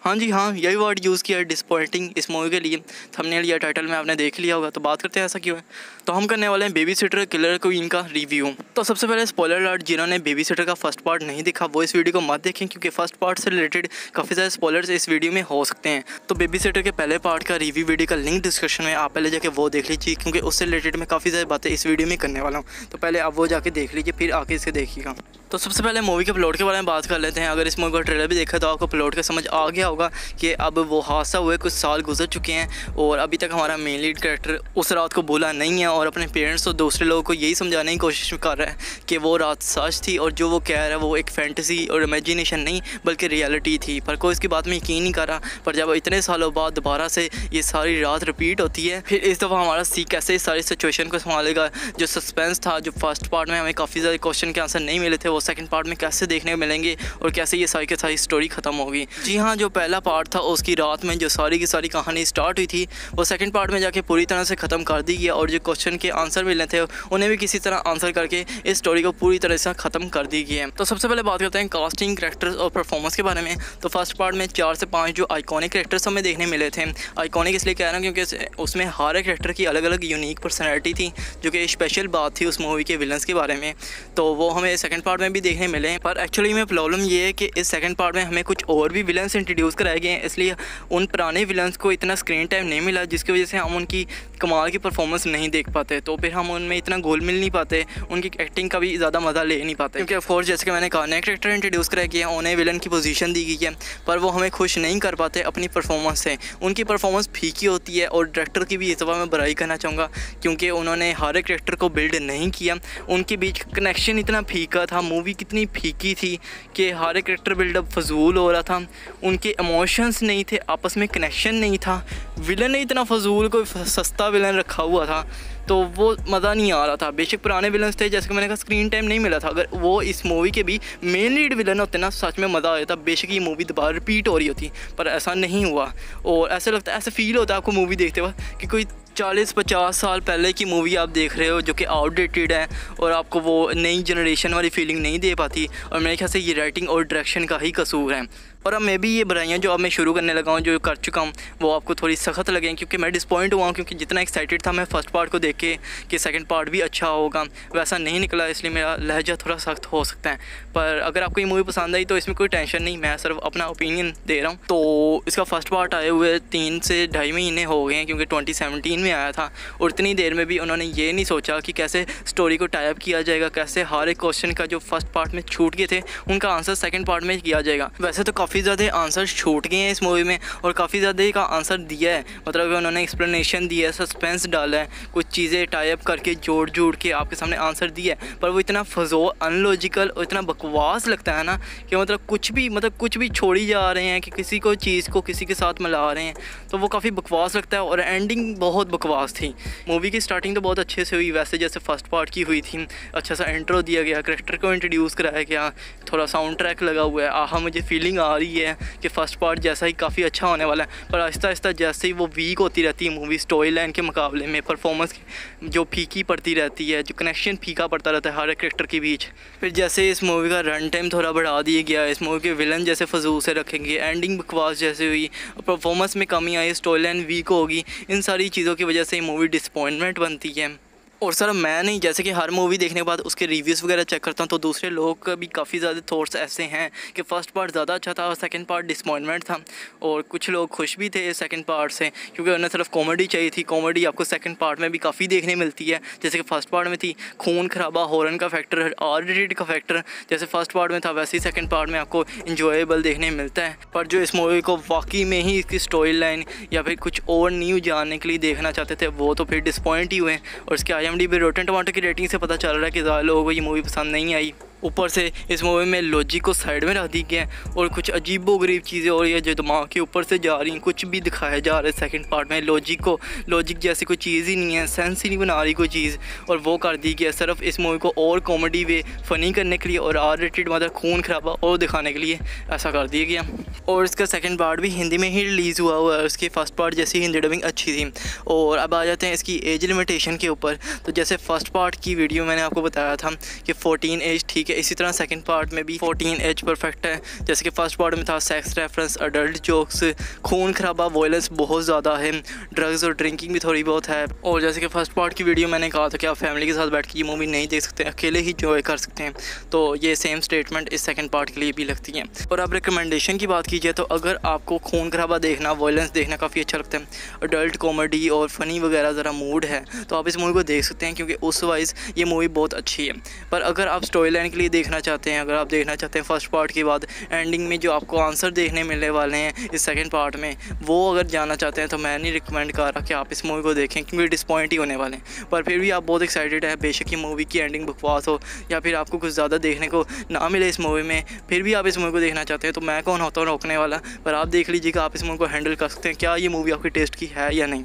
हाँ जी हाँ, यही वर्ड यूज़ किया है डिसअपॉइंटिंग इस मूवी के लिए। थंबनेल या टाइटल में आपने देख लिया होगा, तो बात करते हैं ऐसा क्यों है। तो हम करने वाले हैं बेबी सिटर किलर क्वीन का रिव्यू। तो सबसे पहले स्पॉइलर अलर्ट, जिन्होंने बेबी सिटर का फर्स्ट पार्ट नहीं देखा वो इस वीडियो को मत देखें, क्योंकि फर्स्ट पार्ट से रिलेटेड काफ़ी सारे स्पॉयलर्स इस वीडियो में हो सकते हैं। तो बेबी सिटर के पहले पार्ट का रिव्यू वीडियो का लिंक डिस्क्रिप्शन में, आप पहले जाके वो देख लीजिए, क्योंकि उससे रिलेटेड मैं काफ़ी सारी बातें इस वीडियो में करने वाला हूँ। तो पहले आप वो जाके देख लीजिए, फिर आके इसे देखिएगा। तो सबसे पहले मूवी के प्लॉट के बारे में बात कर लेते हैं। अगर इस मूवी का ट्रेलर भी देखा तो आपको प्लॉट का समझ आ गया होगा कि अब वो हादसा हुए कुछ साल गुजर चुके हैं और अभी तक हमारा मेन लीड कैरेक्टर उस रात को भूला नहीं है और अपने पेरेंट्स और दूसरे लोगों को यही समझाने की कोशिश कर रहा है कि वो रात सच थी और जो वो कह रहा है वो एक फैंटेसी और इमेजिनेशन नहीं बल्कि रियलिटी थी। पर कोई इसकी बात में यकीन नहीं कर रहा। पर जब इतने सालों बाद दोबारा से ये सारी रात रिपीट होती है, फिर इस दफ़ा हमारा सी कैसे इस सारी सिचुएशन को संभालेगा। जो सस्पेंस था, जो फर्स्ट पार्ट में हमें काफ़ी सारे क्वेश्चन के आंसर नहीं मिले थे, वो सेकंड पार्ट में कैसे देखने को मिलेंगे और कैसे ये सारी की सारी स्टोरी ख़त्म होगी। जी हाँ, जो पहला पार्ट था उसकी रात में जो सारी की सारी कहानी स्टार्ट हुई थी वो सेकंड पार्ट में जाके पूरी तरह से ख़त्म कर दी गई और जो क्वेश्चन के आंसर मिलने थे उन्हें भी किसी तरह आंसर करके इस स्टोरी को पूरी तरह से ख़त्म कर दी गई है। तो सबसे पहले बात करते हैं कास्टिंग, कैरेक्टर्स और परफॉर्मेंस के बारे में। तो फर्स्ट पार्ट में 4 से 5 जो आइकॉनिक कैरेक्टर्स हमें देखने मिले थे। आइकॉनिक इसलिए कह रहा हूँ क्योंकि उसमें हर एक कैरेक्टर की अलग अलग यूनिक पर्सनैलिटी थी, जो कि स्पेशल बात थी उस मूवी के विलन्स के बारे में। तो वो हमें सेकंड पार्ट में भी देखने मिले। पर एक्चुअली में प्रॉब्लम ये है कि इस सेकंड पार्ट में हमें कुछ और भी विलन्स इंट्रोड्यूस कराए गए हैं, इसलिए उन पुराने विलन्स को इतना स्क्रीन टाइम नहीं मिला, जिसकी वजह से हम उनकी कमाल की परफॉर्मेंस नहीं देख पाते। तो फिर हम उनमें इतना घुल मिल नहीं पाते, उनकी एक्टिंग का भी ज़्यादा मज़ा ले नहीं पाते। क्योंकि ऑफकोर्स जैसे कि मैंने कहा, नए कैरेक्टर इंट्रोड्यूस कराए गए हैं, उन्हें विलन की पोजीशन दी गई है, पर वो हमें खुश नहीं कर पाते अपनी परफॉर्मेंस से। उनकी परफॉर्मेंस फीकी होती है और डायरेक्टर की भी इस दफ़ा मैं बुराई करना चाहूँगा, क्योंकि उन्होंने हर एक कैरेक्टर को बिल्ड नहीं किया। उनके बीच कनेक्शन इतना फीका था, मूवी कितनी फीकी थी कि हर एक कैरेक्टर बिल्डअप फजूल हो रहा था। उनके इमोशंस नहीं थे, आपस में कनेक्शन नहीं था। विलन ने इतना फजूल कोई सस्ता विलन रखा हुआ था, तो वो मज़ा नहीं आ रहा था। बेशक पुराने विलन्स थे, जैसे कि मैंने कहा स्क्रीन टाइम नहीं मिला था, अगर वो इस मूवी के भी मेन लीड विलन होते ना, सच में मज़ा आ जाता। बेशक ये मूवी दोबारा रिपीट हो रही होती, पर ऐसा नहीं हुआ। और ऐसा लगता है, ऐसा फील होता है आपको मूवी देखते वक्त कि कोई 40-50 साल पहले की मूवी आप देख रहे हो, जो कि आउटडेटेड है और आपको वो नई जनरेशन वाली फीलिंग नहीं दे पाती। और मेरे ख्याल से ये राइटिंग और डायरेक्शन का ही कसूर है। और अब मैं भी ये बुराइयाँ जो अब मैं शुरू करने लगा हूँ, जो कर चुका हूँ, वो आपको थोड़ी सख्त लगें, क्योंकि मैं डिसपॉइंट हुआ हूँ। क्योंकि जितना एक्साइटेड था मैं फर्स्ट पार्ट को देख के कि सेकंड पार्ट भी अच्छा होगा, वैसा नहीं निकला, इसलिए मेरा लहजा थोड़ा सख्त हो सकता है। पर अगर आपको ये मूवी पसंद आई तो इसमें कोई टेंशन नहीं, मैं सिर्फ अपना ओपिनियन दे रहा हूँ। तो इसका फर्स्ट पार्ट आए हुए 3 से ढाई महीने हो गए हैं, क्योंकि 2017 में आया था। और इतनी देर में भी उन्होंने ये नहीं सोचा कि कैसे स्टोरी को टाई अप किया जाएगा, कैसे हर एक क्वेश्चन का जो फर्स्ट पार्ट में छूट गए थे उनका आंसर सेकंड पार्ट में किया जाएगा। वैसे तो काफ़ी ज़्यादा आंसर छूट गए हैं इस मूवी में और काफ़ी ज़्यादा का आंसर दिया है, मतलब कि उन्होंने एक्सप्लेनेशन दिया है, सस्पेंस डाला है, कुछ चीज़ें टाई अप करके जोड़ के आपके सामने आंसर दिया है। पर वो इतना फजूल, अनलॉजिकल और इतना बकवास लगता है ना कि मतलब कुछ भी छोड़ी जा रहे हैं कि किसी को चीज़ को किसी के साथ मिला रहे हैं, तो वो काफ़ी बकवास लगता है। और एंडिंग बहुत बकवास थी। मूवी की स्टार्टिंग तो बहुत अच्छे से हुई, वैसे जैसे फर्स्ट पार्ट की हुई थी। अच्छा सा इंट्रो दिया गया, कैरेक्टर को इंट्रोड्यूस कराया गया, थोड़ा साउंड ट्रैक लगा हुआ है। आहा, मुझे फीलिंग आ रही है कि फ़र्स्ट पार्ट जैसा ही काफ़ी अच्छा होने वाला है। पर आहिस्ता आहिस्ता जैसे ही वो वीक होती रहती है मूवी स्टोरी लाइन के मुकाबले में, परफॉर्मेंस जो फीकी पड़ती रहती है, जो कनेक्शन फीका पड़ता रहता है हर एक कैरेक्टर के बीच। फिर जैसे इस मूवी का रन टाइम थोड़ा बढ़ा दिया गया, इस मूवी के विलन जैसे फजूल से रखेंगे, एंडिंग बकवास जैसे हुई, परफॉर्मेंस में कमी आई, स्टोरी लाइन वीक होगी, इन सारी चीज़ों की वजह से मूवी डिसअपॉइंटमेंट बनती है। और सर मैं नहीं, जैसे कि हर मूवी देखने के बाद उसके रिव्यूज़ वगैरह चेक करता हूँ, तो दूसरे लोग का भी काफ़ी ज़्यादा थॉट्स ऐसे हैं कि फ़र्स्ट पार्ट ज़्यादा अच्छा था और सेकंड पार्ट डिसअपॉइंटमेंट था। और कुछ लोग खुश भी थे सेकंड पार्ट से, क्योंकि उन्हें सिर्फ कॉमेडी चाहिए थी। कॉमेडी आपको सेकंड पार्ट में भी काफ़ी देखने मिलती है, जैसे कि फ़र्स्ट पार्ट में थी खून खराबा, हॉरर का फैक्टर, आर रेटेड का फैक्टर जैसे फर्स्ट पार्ट में था, वैसे ही सेकंड पार्ट में आपको इंजॉयबल देखने मिलता है। पर जो इस मूवी को वाकई में ही इसकी स्टोरी लाइन या फिर कुछ और न्यू जानने के लिए देखना चाहते थे, वो तो फिर डिसअपॉइंट ही हुए। और इसके IMDb रॉटेन टमाटर की रेटिंग से पता चल रहा है कि ज़्यादा लोगों को ये मूवी पसंद नहीं आई। ऊपर से इस मूवी में लॉजिक को साइड में रख दी गया है और कुछ अजीबोगरीब चीज़ें हो रही है जो दिमाग के ऊपर से जा रही हैं। कुछ भी दिखाया जा रहा है सेकंड पार्ट में, लॉजिक जैसी कोई चीज़ ही नहीं है, सेंस ही नहीं बना रही कोई चीज़, और वो कर दी गया सिर्फ इस मूवी को और कॉमेडी वे फ़नी करने के लिए और आर रेटेड मतलब खून खराबा और दिखाने के लिए ऐसा कर दिया गया। और इसका सेकंड पार्ट भी हिंदी में ही रिलीज़ हुआ हुआ है, उसकी फ़र्स्ट पार्ट जैसी हिंदी डबिंग अच्छी थी। और अब आ जाते हैं इसकी एज लिमिटेशन के ऊपर। तो जैसे फ़र्स्ट पार्ट की वीडियो मैंने आपको बताया था कि 14 एज ठीक है, है। इसी तरह सेकंड पार्ट में भी 14 एज परफेक्ट है। जैसे कि फर्स्ट पार्ट में था सेक्स रेफरेंस, अडल्ट जोक्स, खून खराबा, वायलेंस बहुत ज़्यादा है, ड्रग्स और ड्रिंकिंग भी थोड़ी बहुत है। और जैसे कि फर्स्ट पार्ट की वीडियो मैंने कहा था कि आप फैमिली के साथ बैठ के ये मूवी नहीं देख सकते, अकेले ही इंजॉय कर सकते हैं। तो ये सेम स्टेटमेंट इस सेकंड पार्ट के लिए भी लगती है। और अब रिकमेंडेशन की बात कीजिए तो अगर आपको खून खराबा देखना, वायलेंस देखना काफ़ी अच्छा लगता है, अडल्ट कॉमेडी और फनी वगैरह ज़रा मूड है, तो आप इस मूवी को देख सकते हैं क्योंकि उस वाइज ये मूवी बहुत अच्छी है। पर अगर आप स्टोरी लाइन के लिए देखना चाहते हैं, अगर आप देखना चाहते हैं फर्स्ट पार्ट के बाद एंडिंग में जो आपको आंसर देखने मिलने वाले हैं इस सेकंड पार्ट में, वो अगर जानना चाहते हैं तो मैं नहीं रिकमेंड कर रहा कि आप इस मूवी को देखें क्योंकि डिसपॉइंट ही होने वाले हैं। पर फिर भी आप बहुत एक्साइटेड है, बेशक ये मूवी की एंडिंग बकवास हो या फिर आपको कुछ ज़्यादा देखने को ना मिले इस मूवी में, फिर भी आप इस मूवी को देखना चाहते हैं तो मैं कौन होता हूँ रोकने वाला। पर आप देख लीजिएगा, आप इस मूवी को हैंडल कर सकते हैं, क्या ये मूवी आपके टेस्ट की है या नहीं।